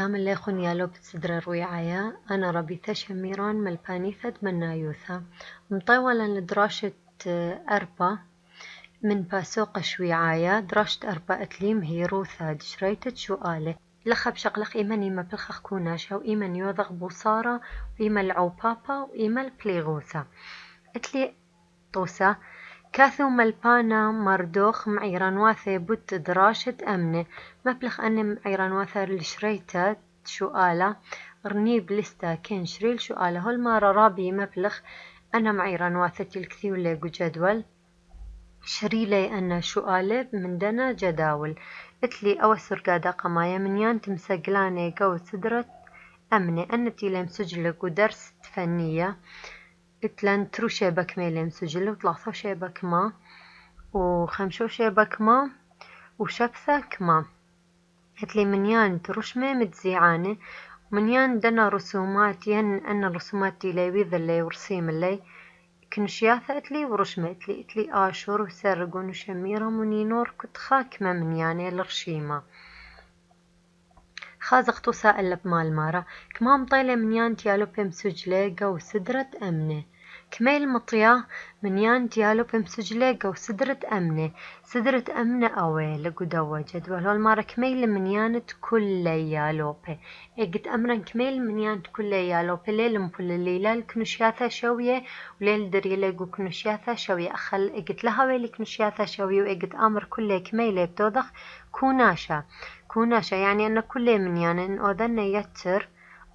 سلام الليخون يالو بتصدر الرويعايا. أنا ربيثة شميران ملبانيثة منايوثة مطولة لدراشة أربا من باسوق شويعايا دراشة أربا أتليم هيروثا دشريتة شوالة لخب شغلق إيماني ما بلخخ كوناشا وإيمان يوضغ بوصارة وإيمان العوبابا وإيمان البليغوثا أتلي طوسة كاثو ملبانا مردوخ معيران واثي بوت دراشة أمنة مبلغ أن معيران واثر لشريتة شؤالة رنيب لستا كين شريل شؤالة هول مارا رابي مبلغ أنا معيران واثتي الكثير ليقو جدول شريلي أنا شؤالة من دنا جداول اتلي أوسر قادا قمايا من يان تمسقلاني قو سدرة أمنة أنتي لم سجلك ودرس فنية اتلان ترو شيبك ميلم سجل وطلعثو شيبك ما وخمشو شيبك ما وشبثك ما اتلي منيان ترشمي متزيعاني ومنيان دنا رسومات ين أن رسومات دي ويذا اللي ورسيم اللي كنشياثة اتلي ورشمة اتلي آشور وسرقون وشميرة منينور كتخا كما منياني الرشيمة خازقتو سائل بمال مارا كما مطيلة منيان تيالو بمسجلة قو سدرة أمنة كميل مطيا منيان تيالو بمسجلة قو سدرة أمنة أوي لقو دوا جدول هالمارا كميل منيان تكل يالو بي اقت أمرا كميل منيان تكل يالو بي ليل مبول الليلة كنشياثة شوية وليل دري لقو كنشياثة شوية أخل اقت لها ويلي كنشياثة شوية واقت أمر كل كميل بتوضخ كوناشا يعني أن كل منيان إن أذن يتر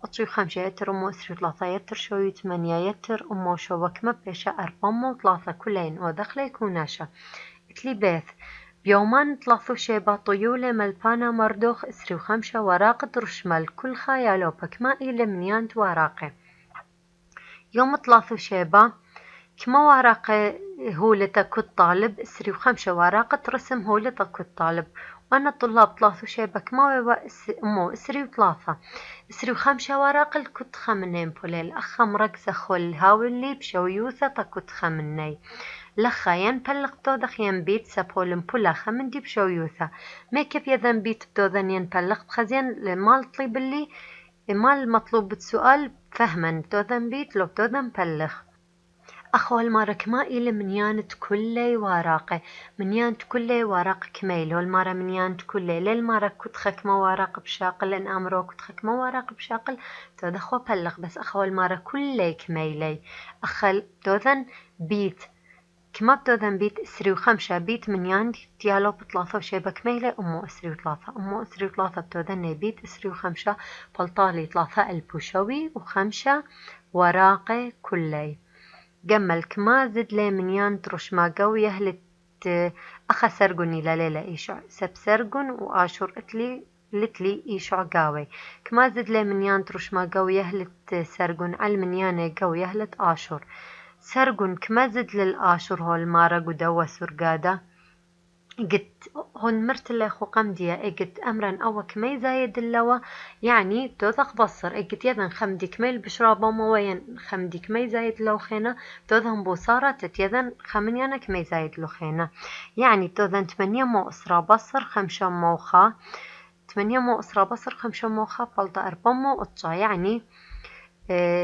أطشي 5 يتر أمو 3 يتر شوي 8 يتر أمو شوك مبيشة 4 3 كلين ودخلي كوناشا اتلي بيث بيومان 3 شيبا طيولة ملبانا مردوخ 5 وراقة رشمال كل خيالو بكما إلى منيان تواراقي يوم 3 شيبا كما ورقة هولتك الطالب 5 ورقة رسم هولتك الطالب وأنا الطلاب 3 شيبك ما أمو 5 ورقة الكت خمنين بوليل أخا مركزة خل هاولي بشويوثة تكت خمني لخا ينبلغ تودخ ينبيت سبولن بولا خمن دي بشويوثة ما كيف يذن بيت بدوذن ينبلغ بخزين لمال طيب اللي مال مطلوب السؤال فهما دوذن بيت لو دوذن بلغ أخو المارة كما إلى منيان تكلي وراقة منيان تكلي وراق كميل والمارة منيان تكلي للمارة كتخك ما وراق بشاقل إن أمرو كتخك ما وراق بشاقل تدخو بلغ بس أخو المارة كلي كميلي أخل دوذن بيت كما بدوذن بيت 5 بيت منيان ديالو ب3 شيبة كميلة أمو 3 بدوذن بيت 5 بلطالي 3 البوشوي و5 وراقة كلي جمل كما زد لي منيان ترش ما قوي يهلت أخا سرقني لليلة إيشع سب سرقن وآشور لتلي إيشع قاوي كما زد لي منيان ترش ما قوي يهلت سرقن على منيان قوي يهلت آشور سرقن كما زد للآشور هو المارق ودوا سرقادة قلت هون مرت اللي خو قمدية قلت أمرا أو كمي زايد اللوا يعني توثق بصر قلت يذن خمدي كميل بشرابة موين خمدي كمي زايد لو خينا توذن بوصارة تتيذن خمنيانا كمي زايد لو خينا يعني توذن 8 مو أسرى بصر 5 موخا 8 مو أسرى بصر 5 موخا بلطة 4 مو أطشا يعني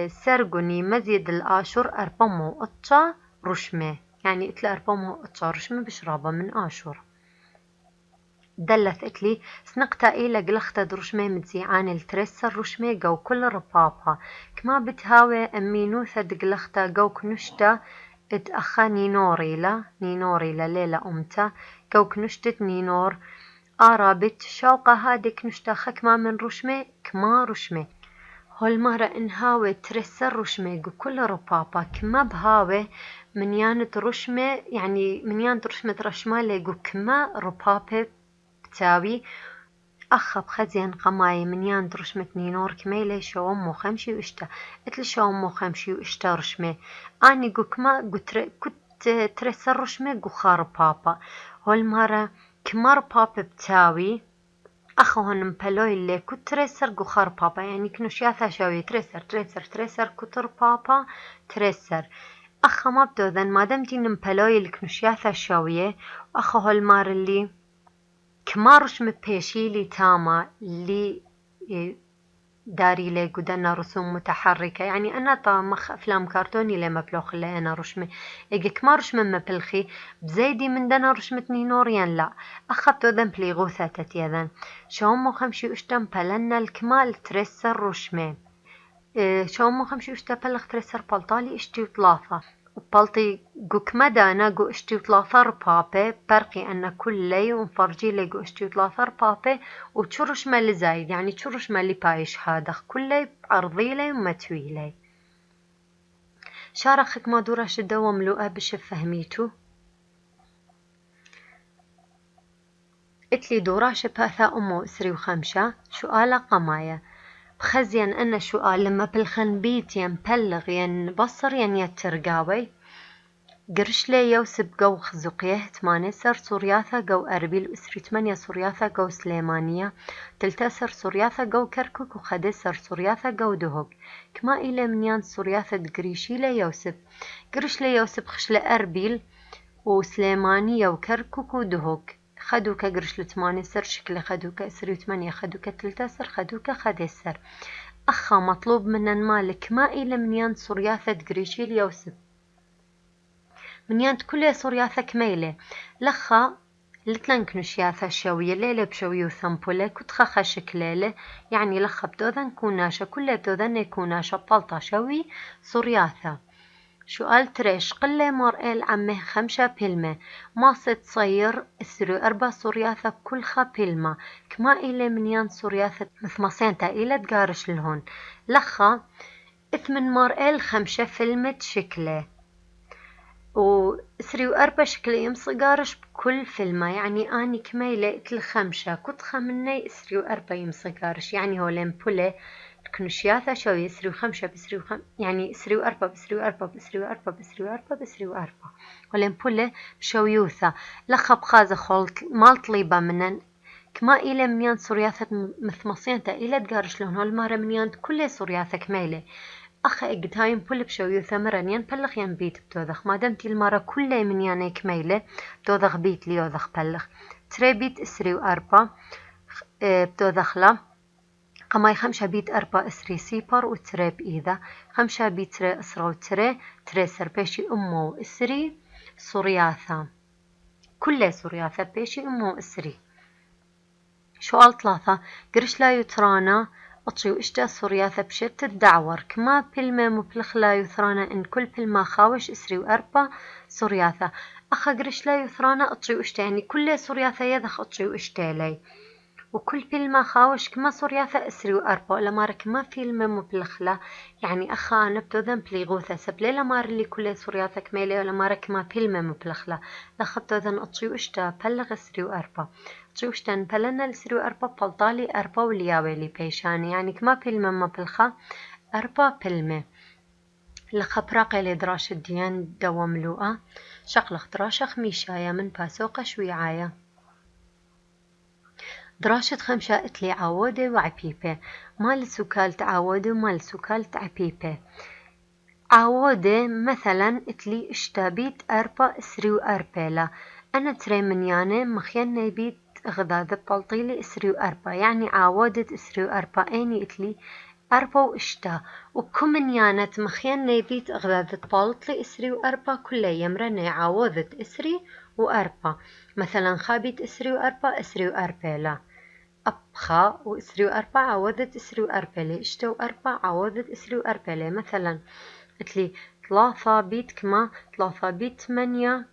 سرقني مزيد الآشور 4 مو أطشا رشمة يعني اتلا 4 مو أطشا رشمة بشرابة من آشور دلت اتلي سنقتا إيلا قلختا درشمي متزيعان الترسر رشمي قو كل ربابها كما بتهاوي أمينوثة دقلختا قو كنشتا ات أخا نينوري لا ليلة أمتا قو كنشتت نينور آرابت شوقا هادك نشتا خكما من رشمي كما رشمي هول مرة انهاوي ترسر رشمي قو كل ربابا كما بهاوي منيان ترشمي يعني منيان ترشمي ترشمالي قو كما ربابي تاوي أخب خزين قماي منيان ترشمتني نور كميلي شو أمو خمشي وإشتا اتل شو أمو خمشي وإشتا رشمي أني قوكما كنت ترسر رشمي قو خار بابا هالمرة كمار بابا بتاوي أخوهن مبلوي اللي كنت ترسر قو خار بابا يعني كنو شياثا شوي ترسر كتر بابا ترسر أخا ما بدوذن ما دمتي نمبلوي اللي كنو شياثا شوية وأخو هالمار اللي كمارش مبيشيلي تاما اللي داري لي قدنا رسوم متحركة، يعني أنا طامخ أفلام كرتوني لما بلوخ اللي أنا رشمة إيجك ما رشمة مبلخي بزيدي من دنا رشمتني نوريان لا أخذتو ذن بليغوثة تتيذن شو مو خمشي اشتم بلنا الكمال ترسر رشمة شو مو خمشي اشتا بلغ ترسر بلطالي اشتي وطلافة وبلطي قوك مدانا قو اشتي وطلاثر بابي برقي أن كل لي ونفرجي لي قو اشتي وطلاثر بابي وتشرش مالي زايد يعني تشرش مالي بايش هذا كل لي عرضي لي ومتوي لي شارخك ما دورة شدة وملوءة بش فهميتو اتلي دورة شباثة أمو اسري وخمشة سؤال قماية بخزين أن سؤال لما بالخنبيت ينبلغ ينبصر يترقاوي قرش لي يوسب جو خزقيه 8 سر سورياثا جو أربيل أسري 8 سورياثا جو سليمانية 3 سر سورياثا جو كركك وخد سر سورياثا جو دهوك كما إلى منيان سورياثا قريشي لي يوسب قرش لي يوسب خشل أربيل وسليمانية وكركك ودهوك خدوك قرش ل8 سر شكل خدوك أسري 8 خدوك 3 سر خدوك خد سر أخا مطلوب من المالك ما إلى منيان سورياثا قريشي ليوسب منيانت كل سورياثا كميلة لخا لتلنك نشياثا شوية ليلة بشوي وثمبولة كتخا خشك ليلة يعني لخا بدوذن كوناشا كل بدوذن يكوناشا بلطة شوي سورياثا سؤال تريش قلة مرئل عمه 5 بلمة ما تصير اسرو 4 سورياثا كل بلمة كما إلي منيان سورياثا مثمصينتا إلى تقارش لهون لخا 8 مرئل 5 فيلمة شكله وسري وأربع شكل يمصقارش بكل فيلمة يعني أني كميلة الخمسة كتخة مني سري وأربع يمصقارش يعني هو لمبولة كنشياثة شو يسري وخمسة بسري يعني سري وأربع بسري وأربع بسري وأربع بسري وأربع بسري وأربع ولمبولة بشو يوثا لخب خازة خلط مال طليبة منن كما إلى منيان سورياثة مثمصينتا إلى تقارش لهن هالمارة منيان كل سورياثة كميلة أخا إجتايم بول بشوي ثمرن ينبلغ ينبيت بتوذخ ما دمتي المرة كل من يانيك ميلة بتوذخ بيت ليوذخ بلغ تري بيت اسري وأربع بتوذخ لا قماي 5 بيت 4 اسري سيبر وتري بإذا 5 بيت تري اسرى وتري سر بيشي أمو اسري سورياثا كل سورياثا بيشي أمو اسري سؤال 3 قرش لا يترانا أطشي وإشتا سورياثا بشت الدعور كما بلما مبلخ لا يثرانا إن كل بلما خاوش إسري وأربع سورياثا أخا قرش لا يثرانا أطشي وإشتا يعني كل سورياثا يدخ أطشي وإشتا لي وكل بلما خاوش كما سورياثا إسري وأربع لما رك ما فيلم مبلخ لا يعني أخا نبتو ذن بليغوثا سبلي لما اللي كل سورياثا كميلي ولما رك ما فيلم مبلخ لا لخبتو ذن أطشي وإشتا بلغ إسري وأربع تشوشتن بلنا لسرو أربا بلطالي أربا ولياويلي بيشاني يعني كما بلمة ما بلخا أربا بلمة لخبراقي لدراش الديان دوام لوقا شقلخ دراشخ ميشايا من باسوقة شويعايا دراشة 5 اتلي عودة وعبيبة مال سكالت عودة ومال سكالت عبيبة عودة مثلا اتلي اشتابيت أربا اسريو أربيلا أنا تري منيانة مخيان بيت غذاء بلطيلي اسري وأربع يعني عاودت اسري وأربع أيني اتلي أربع وإشتا وكم يانت مخيان نبيت غذاء بلطلي اسري وأربع كل يمرن عاودت اسري وأربع مثلا خابيت اسري وأربع اسري وأربع لا أبخا واسري وأربع عاودت اسري وأربع لي إشتا وأربع عاودت اسري وأربع لي مثلا اتلي 3 بيت كما 3 بيت 8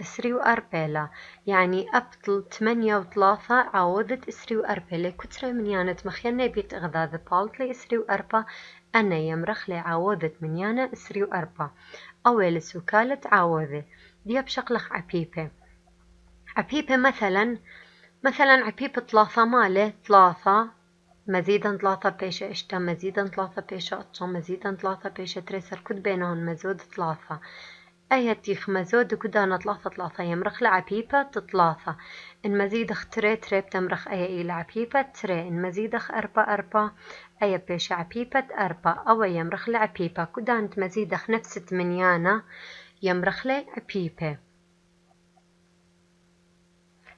اسري وأربيلا يعني أبطل 8 و3 عوضت اسري وأربيلا كترة من يانت مخيانة بيت غذاذ بالطلي اسري وأربا أنا يمرخ لي عوضت من يانا اسري وأربا أول سكالة عوضة دي بشقلخ عبيبة مثلا عبيبة 3 ماله 3 مزيدا 3 بيشة اشتا مزيدا 3 بيشة أطشا مزيدا 3 بيشة تريسر كد بينهم مزود 3 أيتيخ مزود كدانا 3 يمرخ لعبيبة 3 إن مزيدخ تري بتمرخ أي لعبيبة تري إن مزيدخ 4 أي بيش عبيبة 4 أو يمرخ لعبيبة كدانت مزيدخ نفس 8 يمرخ لعبيبة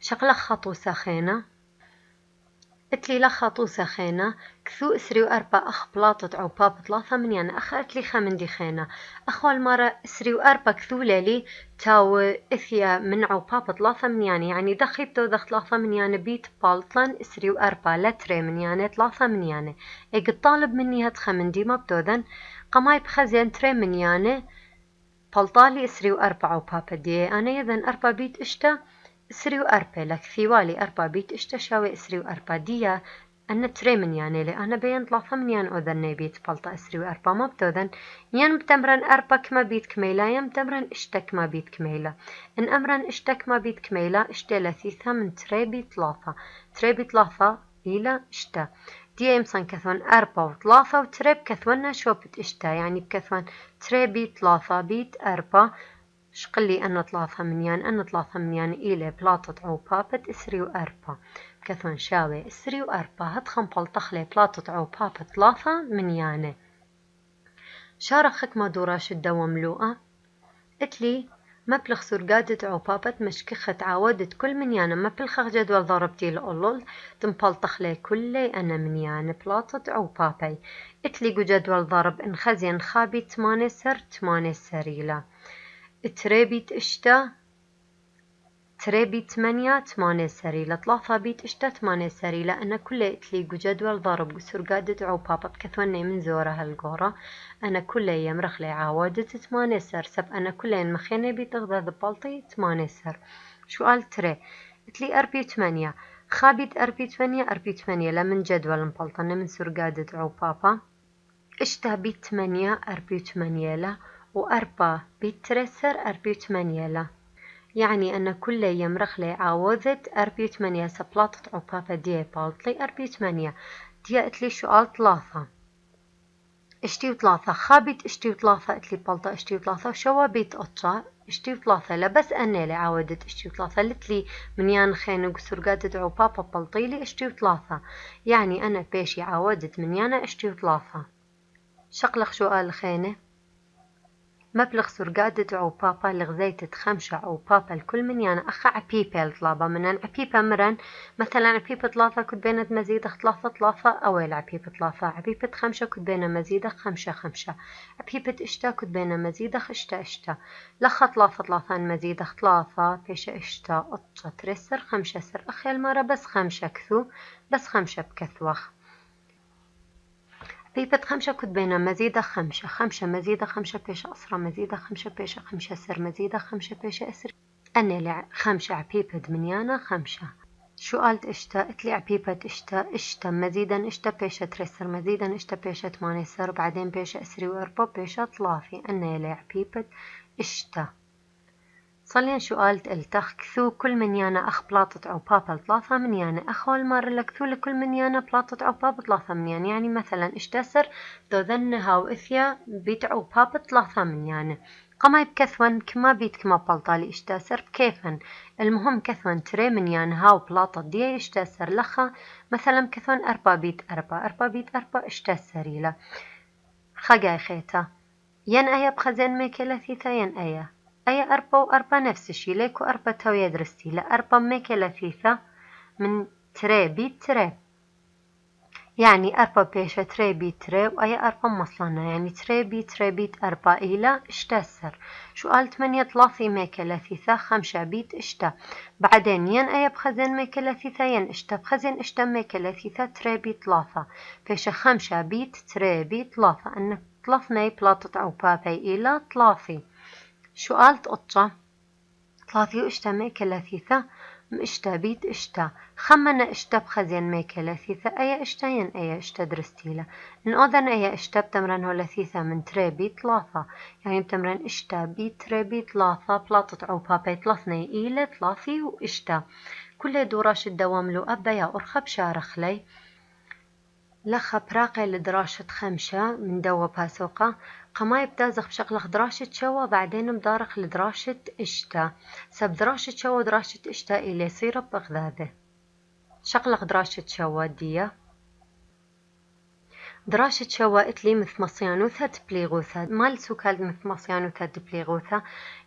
شغلة خطو ساخينة اتلي لخا طوسة خينا كثو اسري وأربا أخ بلاطة أو باب ثلاثة من يعني أخ اتلي خمندي خينا أخو المرة اسري وأربا كثو لالي تاو إثيا من أو باب ثلاثة من يعني دخيب تو دخ ثلاثة من يعني بيت بالطلن اسري وأربا لتري من يعني ثلاثة من يعني إيق طالب مني هاد خمندي مبدودن قماي بخزين تري من يعني بلطالي اسري وأربا أو بابا دي أنا يذن أربا بيت إشتا اسري وأربا لك ثيوالي أربا بيت إشتا شاوي اسري وأربا ديا أنا تري من يعني لي أنا بين ثلاثة من يعني أذن بيت بلطا اسري وأربا ما بتوذن ين بتمرن أربا كما بيت كميلة ين بتمرن إشتا كما بيت كميلة إن أمرن إشتا كما بيت كميلة إشتا لثيثة من تري بيت ثلاثة تري بيت ثلاثة إلى إشتا دي يمسن كثون أربا وثلاثة وتري بكثونا شو بتشتا يعني بكثون تري بيت ثلاثة بيت أربا شقلي أنا ثلاثة منيان أنا ثلاثة منيان إلى بلاطة أو بابت إسري وأربا كثون شاوي إسري وأربا هدخن بلطخلي بلاطة أو بابت ثلاثة منيانة شارخك ما دوراش الدوام لوقا اتلي مبلغ سرقادة أو بابت مشكخة عاودت كل منيانة مبلغ جدول ضربتي لأولول تنبلطخ لي كلي أنا منيانة بلاطة أو بابي اتلي جدول ضرب انخزين خابي 8 سر 8 سريلة تري بيت إشتا تري بيت 8 سريلة 3 بيت إشتا 8 سريلة أنا كله اتلي جدول ضرب سرقادة أو بابت كثوني من زورة هالقورة أنا كله يمرخ لي عاودة 8 سر سب أنا كله مخيني بتغذى ذبالطي 8 سر شو قال تري اتلي أربي 8 خابيت أربي 8 لمن جدول مبلطنا من سرقادة أو بابا إشتا بيت 8 أربي 8 لا وأربا بيت ترسر أربي 8 لا يعني أنا كل يمرخ لي عاوذت أربي 8 سبلاطة أو بابا دي بالطلي أربي 8 دي اتلي شوال 3 اشتي 3 خابت اشتي 3 اتلي بلطة اشتي 3 شوا بيت أطشا اشتي 3 لا بس أنا لي عاودت اشتي 3 لتلي من يان خينو قسرقاتت أو بابا بلطيلي اشتي 3 يعني أنا بيشي عاودت من يانا اشتي 3 شقلق شوال خينه مبلغ سرقادة أو بابا لغزيت خمسة أو بابا الكل من يعني أخا عبيبة الطلابة من عبيبة مرن مثلا عبيبة 3 كنت بين مزيدة 3 أويل عبيبة 3 عبيبة 5 كنت بين مزيدة 5 عبيبة إشتا كنت بين مزيدة إشتا لخا 3 مزيدة 3 بيش إشتا أطشة ترسر 5 سر أخي المرة بس 5 كثو بس 5 بكثوخ عبيبة 5 كنت بين مزيدة 5 مزيدة 5 بيش أسرة مزيدة 5 بيش 5 سر مزيدة 5 بيش أسر أنا 5 عبيبة دمنيانا 5 شو قالت إشتا اتلي عبيبة إشتا مزيدا إشتا بيش ترسر مزيدا إشتا بيش 8 سر بعدين بيش أسري وأربع بيش 3 أنا عبيبة إشتا صلين شو قالت التخ كثو كل من يانا أخ بلاطة أو بابا 3 من يانا أخو المرة لكثو لكل من يانا بلاطة أو بابا 3 من يانا يعني مثلا اشتسر دو ذنها وإثيا بيت أو بابا 3 من يانا قماي بكثون كما بيت كما بلطالي اشتسر بكيفن المهم كثون تري من يانا هاو بلاطة دي اشتسر لخا مثلا كثون 4 بيت 4 بيت 4 اشتسري له خقاي خيتا ين أيا بخزين ميكي ثيثا ين أيا أي 4 و4 نفس الشي ليكو 4 تويا درستي لا 4 ميكي لثيثة من تري بيت تري يعني 4 بيشة تري بيت تري وأي 4 مصلنا يعني تري بيت 4 إلى اشتسر شو قال 8 3 ميكي لثيثة 5 بيت اشتا بعدين ين أي بخزين ميكي لثيثة ين اشتا بخزين اشتا ميكي لثيثة تري بيت 3 بيشة 5 بيت تري بيت 3 أنك 3 بلاطة أو بابي إلى 3 شو قالت قطة 3 واشتا ميكي لثيثة اشتا بيت اشتا خمنا اشتا بخزين ميكي لثيثة أي اشتا ين أي اشتا درستيلا إن أذن أي اشتا بتمرن هو لثيثة من تري بيت 3 يعني بتمرن اشتا بيت تري بيت 3 بلاطة أو بابي 3 إلى 3 واشتا كل دوراش الدوام لو أبا يا أرخب شارخ لي لخا براقي لدراشة 5 من دوا باسوقة قماي بدازخ بشغلخ دراشة شوا بعدين بدارخ لدراشة إشتا سب دراشة شوا دراشة إشتا إلي يصير بغذاده شغلخ دراشة شوا ديا دراشة شوا إتلي مث مصيانوثة تبليغوثة مال سوكال مث مصيانوثة تبليغوثة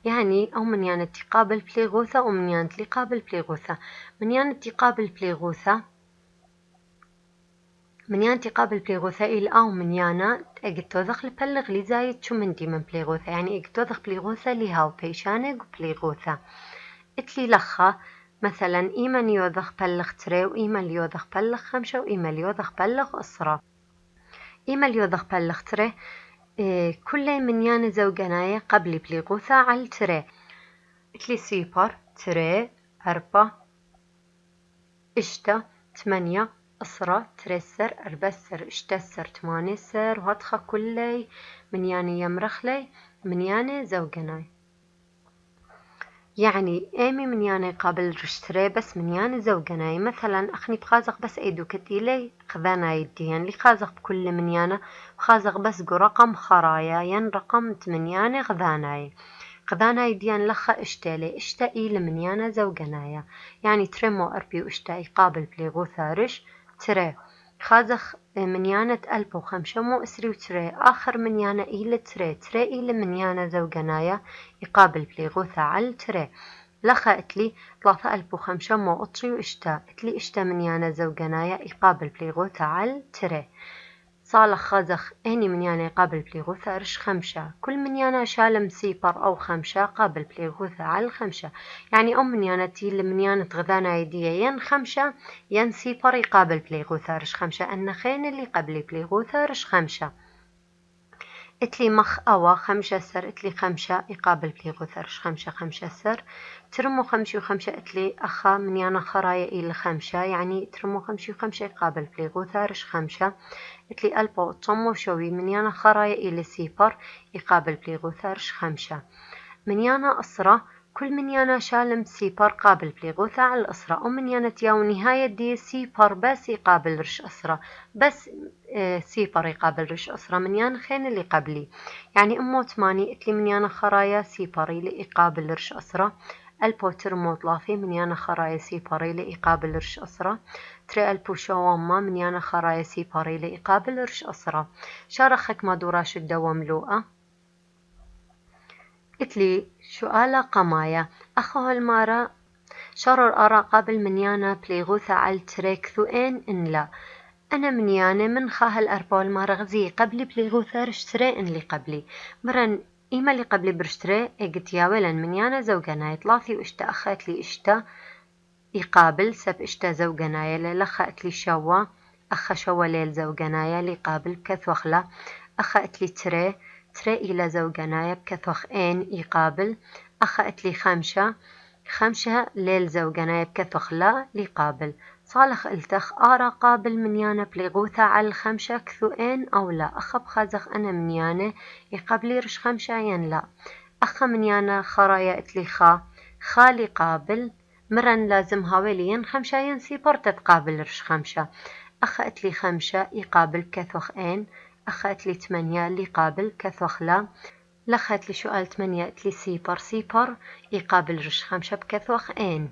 يعني أو من يعني تقابل بليغوثة ومن يعني تقابل بليغوثة من يعني تقابل بليغوثة منيانتي قابل بليغوثا إل أو منيانا أجتوذخ لبلغ لي زايد شو مندي من بليغوثا يعني أجتوذخ بليغوثا لي هاو بيشانق بليغوثا اتلي لخا مثلا إيمن يوذخ بلغ تري وإيمن يوذخ بلغ خمسة وإيمن يوذخ بلغ أسرة. إيمن يوذخ بلغ تري كل منيان زوجنايا قبل بليغوثا على تري اتلي سيبر تري أربعة إشتا 8 أسرة ترسر أربسر اشتسر 8 سر وهدخة كلي منياني يمرخلي منياني زوجناي يعني إيمي منياني قابل رشتري بس منياني زوجناي مثلا أخني بخازق بس أيدو كتيلي خذانا يديان لي خازق بكل منيانا وخازق بس جو رقم خرايا ين رقم 8 غذاناي قذانا ديان لخا اشتالي اشتاقي لمنيانا زوجنايا يعني ترمو أربي واشتاقي قابل بليغوثا رش تري خازخ منيانة 1005 مو اسري وتري آخر منيانا إيل تري إيل منيانا زوجنايا يقابل بليغوثا على تري لخا اتلي 3005 مو اطري واشتا اتلي اشتا منيانا زوجنايا يقابل بليغوثا على تري صالح خازخ اني منيانا قابل بليغوثا رش 5 كل منيانا شالم سيبر او 5 قابل بليغوثا على 5 يعني منيانا تيل منيانا غذانا يديا ين 5 ين سيبر يقابل بليغوثا رش 5 ان خين اللي قبل بليغوثا رش 5 اتلي مخ أوا 5 سر اتلي 5 يقابل بليغوثا رش 5 سر ترمو 5 و5 اتلي أخا منيانا خرايا إلى 5 يعني ترمو 5 و5 يقابل بليغوثا رش 5 اتلي ألبو تصمو شوي منيانا خرايا إلى سيبر يقابل بليغوثا رش 5 منيانا أسرة كل منيانا شالم سيبر قابل بليغوثا على الأسرة ومنيانا تياو نهاية دي سيبر بس يقابل رش أسرة بس سيبر يقابل رش أسرة منيانا خين اللي قبلي يعني أمو 8 اتلي منيانا خرايا سيبري اللي يقابل رش أسرة ألبو ترمو 3 منيانا خرايا سيبري اللي يقابل رش أسرة تري ألبو شوامة منيانا خرايا سيبري اللي يقابل رش أسرة شارخك ما دوراش الدوام لوقا اتلي سؤال قمايا أخو المارا شرر أرى قبل منيانا بليغوثا على تريك ثوين إن لا أنا منيانا من خاهل أربع المارغزي قبل بليغوثا رشتري إن لي قبلي مرن إيما اللي قبلي برشتري إجت ياولا منيانا زوجنا يطلافي وإشتا أخات لي إشتا يقابل سب إشتا زوجنايا للخات لي شوا أخا شوا ليل زوجنايا لي قابل كثوخلا أخات لي تري إلى زوجنايا بكثوخ إن يقابل أخات لي 5 ليل زوجنايا بكثوخ لا يقابل صالح التخ آرا قابل منيانا بليغوثا على 5 كثو إن أو لا أخا بخازخ أنا منيانا يقابلي رش 5 ين لا أخا منيانا خرايا اتلي خالي قابل مرن لازم هاولين 5 ين سيبر تتقابل رش 5 أخا اتلي 5 يقابل كثوخ إن أخا اتلي 8 اللي قابل كثوخ لا لخات لي سؤال 8 اتلي سيبر يقابل رش 5 بكثوخ إن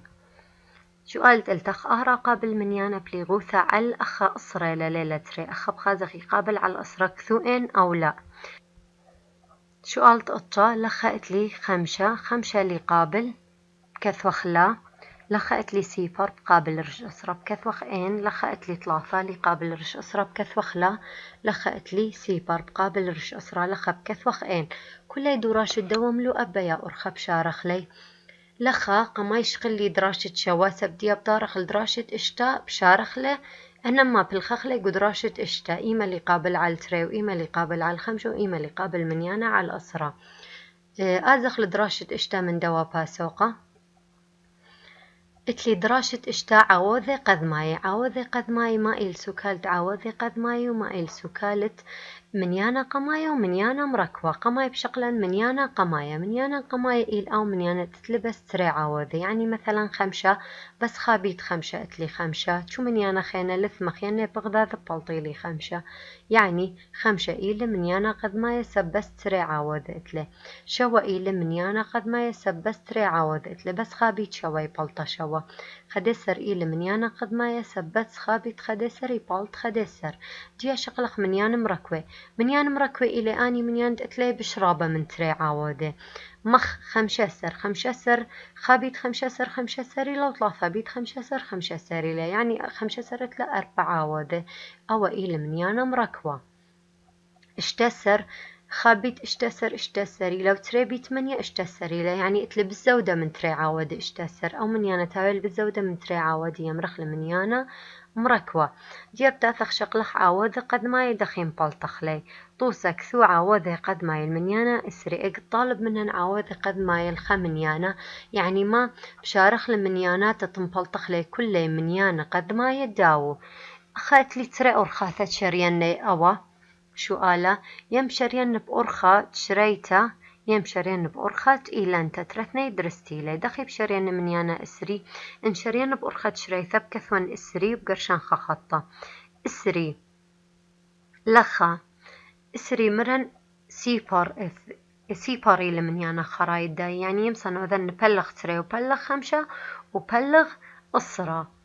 سؤال تلتخ أهرا قابل منيانا بليغوثا على أخا أسرة لليلة تري أخا بخازخ يقابل على الأسرة كثوين أو لا سؤال تقطع لخات لي 5 اللي قابل بكثوخ لا لخات لي سيبر بقابل رش أسرة بكثوخ إن لخات لي 3 اللي قابل رش أسرة بكثوخ لا لخات لي سيبر بقابل رش أسرة لخا بكثوخ إن كل دوراش الدوام لو أبا يا أرخب شارخ لي لخا قما يشغل لي دراشة شواسة بدي بدارخ لدراشة اشتا بشارخ له أنا ما بالخخ لي دراشة اشتا إيما اللي قابل على التري وإيما اللي قابل على 5 وإيما اللي قابل منيانا على الأسرة آزخ لدراشة اشتا من دوا باسوقة اتلي دراشة اشتا عوضي قذ ماي ما إل سكالت عوضي قذ ماي وما إل سكالت منيانا قماية ومنيانا مركوة قماية بشقلا منيانا قماية إل أو منيانا تتلبس تري عوضي يعني مثلا 5 بس خابيت 5 اتلي 5 شو منيانا خينا لث مخينا بغداد بلطيلي 5 يعني 5 إل منيانا قذ ما يسبس تري عوضي اتلي شوا إل منيانا قذ ما يسبس تري عوضي اتلي بس خابيت شوي بلطة شوا مركوة خدسر إلى منيانا قد ما يسبت خابت خدسر يبالت خدسر جيا شقلق منيان مركوة إلى أني منيان تتلي بشرابة من تري عاودة مخ خمشسر خابت خمشسر إلى وطلافة بيت خمشسر إلى يعني خمشسر إلى 4 عاودة أو إلى منيانا مركوة اشتسر خابت اشتسري لو تري بيت منيا اشتسري لا يعني اتلي بالزودة من تري عاود اشتسر او منيانا تاويل بالزودة من تري عاود يمرخ لمنيانا مركوة جيب تاثخ شقلح عاود قد ما يدخين بالتخلي طوسك ثو عاود قد ما المنيانا اسري طالب منهن عاود قد ما يلخ منيانا يعني ما بشارخ لمنيانا تتنبلتخلي كل منيانا قد ما يداو أخذت لي تري أرخاثة شرياني أوا شو آلا يمشرين بأرخا تشريتا يمشرين بأرخا تإيلانتا ترثني درستيلي دخي بشرين منيانا إسري انشرين بأرخا تشريتا بكثوان إسري بقرشان خطة إسري لخا إسري مرن سيباري لمنيانا خرايدا يعني يمسن وذن نبلغ تري وبلغ خمشة وبلغ أسرة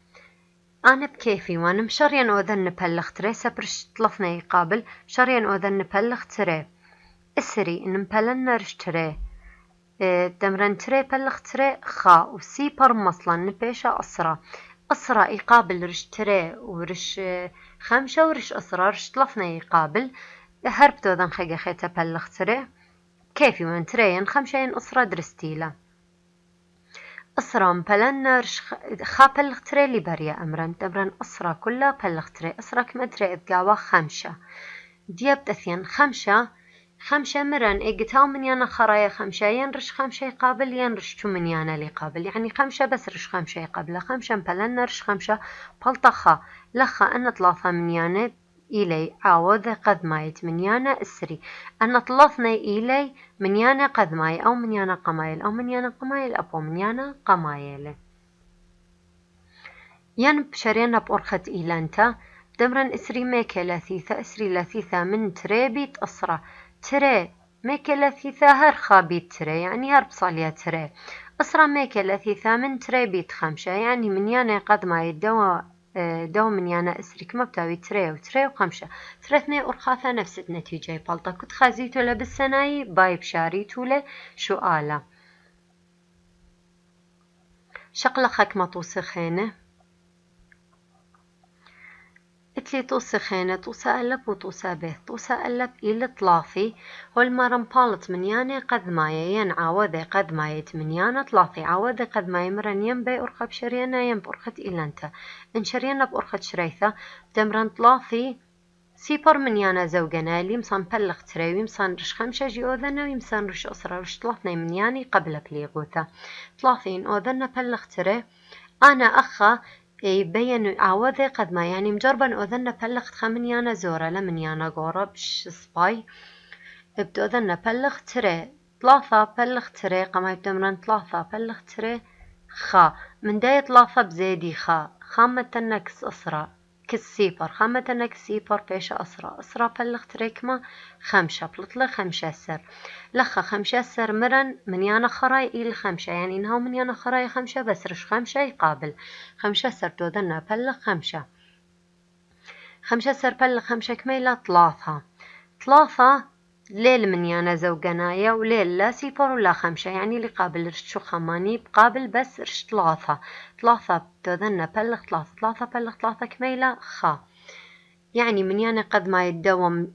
أنا بكيفي وأنا مشرين أوذن نبلغ تري سبرش طلفنا يقابل شرين أوذن نبلغ تري إسري إن مبلنا رش تري دمرن تري بلغ تري خا وسيبر مصلا نبيشا أسرة يقابل رش تري ورش خمشة ورش أسرة رش طلفنا يقابل هربت أوذن خيجا خيتا بلغ تري كيفي وان تريين خمشين أسرة درستيلا أسرة مبلن خا بلغ تري اللي بريا أمرن دبرن أسرة كلها بلغ تري أسرة كما تري إبقاوا خمشة دياب تثين خمشة مرن إجتاو من يانا خرايا خمشة ينرش خمشة يقابل ينرش تو من يانا اللي قابل يعني خمشة بس رش خمشة يقابل خمشة مبلن رش خمشة بلطخة لخا أن 3 من يانا إلي عاوذ قد مايت من يانا إسري أن 3 إلي من يانا قد ماي أو من يانا قمايل أو من يانا قمايل أبو من يانا قمايل ين بشرينا بأرخة إيلانتا دمرن إسري ميكي لثيثة إسري لثيثة من تري بيت أسرة تري ميكي لثيثة هر خابيت تري يعني هر بصاليا تري أسرة ميكي لثيثة من تري بيت خمشة يعني من يانا قد ماي دو من يانا إسري كما بتاوي تري وخمشة ثلاثني أرخاثة نفس النتيجة بلطة كنت خازيتو لبالسناي باي بشاريتو له شو آلا شقلخك ما توسخينه اتلي توسخينه توسا ألب وتوسا به توسا ألب إلى طلافي والمرم بالت من ياني قد ماي ين عاوذي قد ماي تمنيانا طلافي عاوذي قد ماي مرن ين بي أرخب شرينا ين بأرخة إلانتا إن شرينا بأرخة شريثة دمرن طلافي سيبر من يانا زوجنا لي مصان بلغ تري ويمصان رش خمشة جي أوذنا ويمصان رش أسرة رش طلافنا من ياني قبل بليغوثا طلافين أوذنا بلغ تري أنا أخا يبين عوضي قد ما يعني مجربا أوذنا بلغ خمن يانا زورة لمن يانا غورة بش سباي ابدو أوذنا بلغ تري 3 بلغ تري قما يبدمرن 3 بلغ تري خا من داية 3 بزيدي خامة النكس أسرة كالسيبر خامة النكس سيبر بيش أسرة بلغ تريكما 5 بلطلة 5 لخا 5 مرن من يانا خراي إلى 5 يعني إنها من يانا خراي 5 بس رش 5 يقابل 5 تودنا بلغ 5 بلغ 5 كميلة 3 ليل من يانا زوجنايا وليل لا سيبر ولا 5 يعني اللي قابل رشتو خماني بقابل بس رش 3 تودنا بلغ 3 بلغ 3 كميلة خا يعني من يانا قد ما يتدوم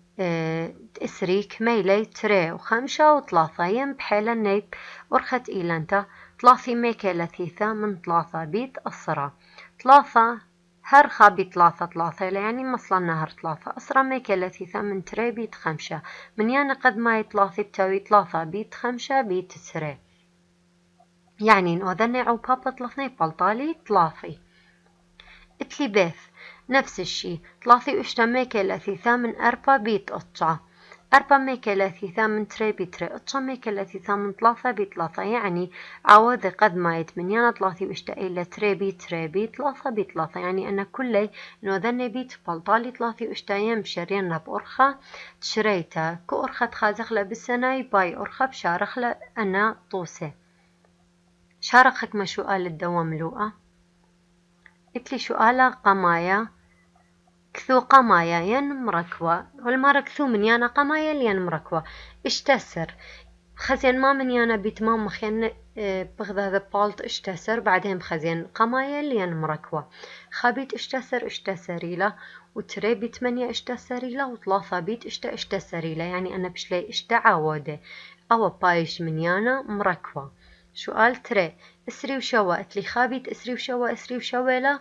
إسري كميلة تري و5 و3 ين بحيلا نيب ورخة إيلانتا 3 ميكي لثيثة من 3 بيت أسرة 3 هر خابي 3 يعني مصلا نهر 3 أسرة ميكي لثيثة من تري بيت 5 من يانا قد ما يتلاثي بتاوي 3 بيت 5 بيت تري يعني نوذني عوبا بطلثني بلطالي 3 اتلي بيث نفس الشي 3 ميكي لثيثة من 4 بيت 4 ميكي لثيثة من تري بيت تري ميكي لثيثة من 3 بيت 3 يعني عوض قد ما يتمنيانا 3 إلى تري بيت 3 بيت 3 يعني أنا كلي نوذني بيت بلطالي 3 يمشرينا بأرخة تشريتا كأرخة خازخلة بالسناي باي أرخة بشارخلة أنا طوسة شارخك ما شو قال الدوام لوقا قلتلي سؤالة قماية كثو قماية ين مركوة والمرة كثو من يانا قماية ين مركوة اشتسر خزين ما من يانا بيتمام مخين بغذا ذا بالت اشتسر بعدين بخزين قماية ين مركوة خابيت اشتسري له وتري بيتمنية اشتسري له وثلاثة بيت اشتسري له يعني أنا بشلي عاودة أو بايش من يانا مركوة. سؤال تري اسري وشوا قتلي خابيت اسري وشوا له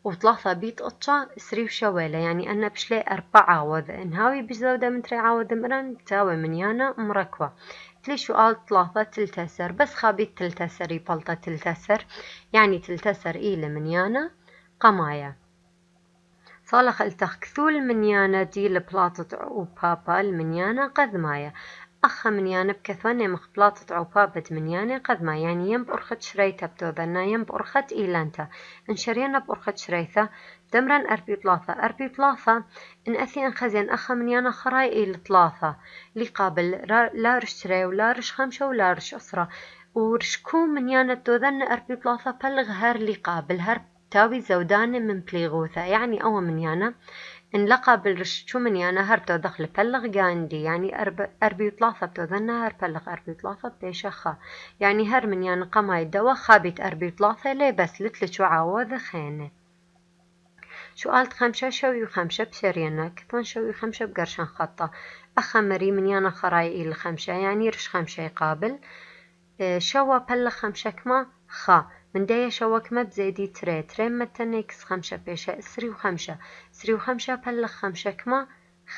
وثلاثة بيت قطشة اسري وشويلة يعني أنا بشلي 4 عاوذ انهاوي بزودة من 3 عاوذ مرن تساوي من يانا مركوة. قلتلي سؤال 3 تلتسر بس خابيت تلتسر يبلطة تلتسر يعني تلتسر إيلة من يانا قماية. صالح التخ كثول من يانا دي لبلاطة وبابا المنيانا قذماية أخا من يانا بكثوني مخبلاطة عوبابت من يانا قذما يعني يم بأرخت شريتا بتوذنا يم بأرخت إيلانتا انشرينا بأرخت شريتا دمرا 4 إن أثي أنخزين أخا من يانا خراي إيل 3 لي قابل لا رش شري ولا رش 5 ولا رش أسرة ورشكو من يانا توذنا 4 بلغ هر لي قابل هر تاوي زودان من بليغوثا يعني أو من يانا إن لقى بالرشتو من يانا هر دخل بلغ جاندي يعني 4 بتوذنا هر بلغ 4 بيشخا يعني هر من يانا قماي دوا خابت 4 لي بس لتلتشو عاوذ خينة. سؤال 5 شوي 5 بشرينا كثون شوي 5 بقرشان خطة أخا مري من يانا خراي إلى 5 يعني رش 5 يقابل شوا بلغ 5 كما خا من دايا شوك ما بزيدي تري متى إكس 5 بيشا اسري وخمسة بلغ 5 كما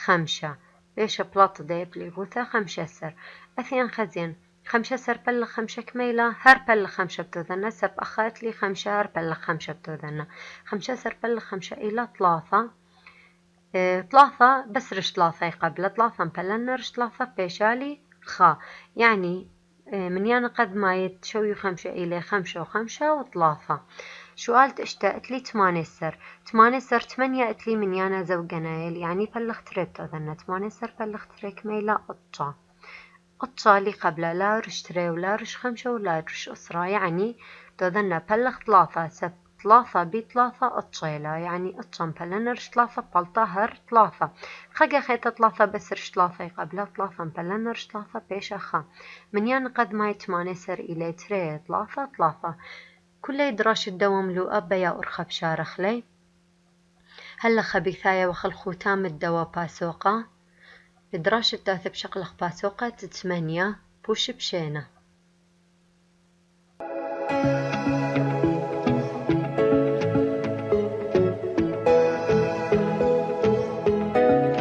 5 بيشا بلاط دايا بليغوثا 5 سر أثيان خزين 5 سر بلغ 5 كميلة هر بلغ 5 بتوذنا سب أخات لي 5 هر بلغ 5 بتوذنا 5 سر بلغ 5 إلى 3 بس رش 3 قبل 3 مبلنا رش 3 بيشالي خا يعني من يانا قد ما يتشوي 5 إلى 5 و5 و3. سؤال اشتقت لي 8 سر 8 اتلي من يانا زوجنايل يعني بلغ تريت أذن 8 سر بلغ تريك ميلا قطة لي قبل لا رش تري ولا رش 5 ولا رش أسرة يعني تذن بلغ 3 سب 3 ب3 قطشيلا يعني قطشن بلن رش 3 بلطة هر 3 خجا خيطة 3 بس رش 3 قبل 3 بلن رش 3 بيشا خا من ين قد ما 8 سر إلى تري 3 كل يدراش الدوام لو أبا يا أرخب شارخ لي هلا خبيثايا وخل خوتام الدوا باسوقة إدراش الداث بشقلق باسوقة 8 بوش بشينة.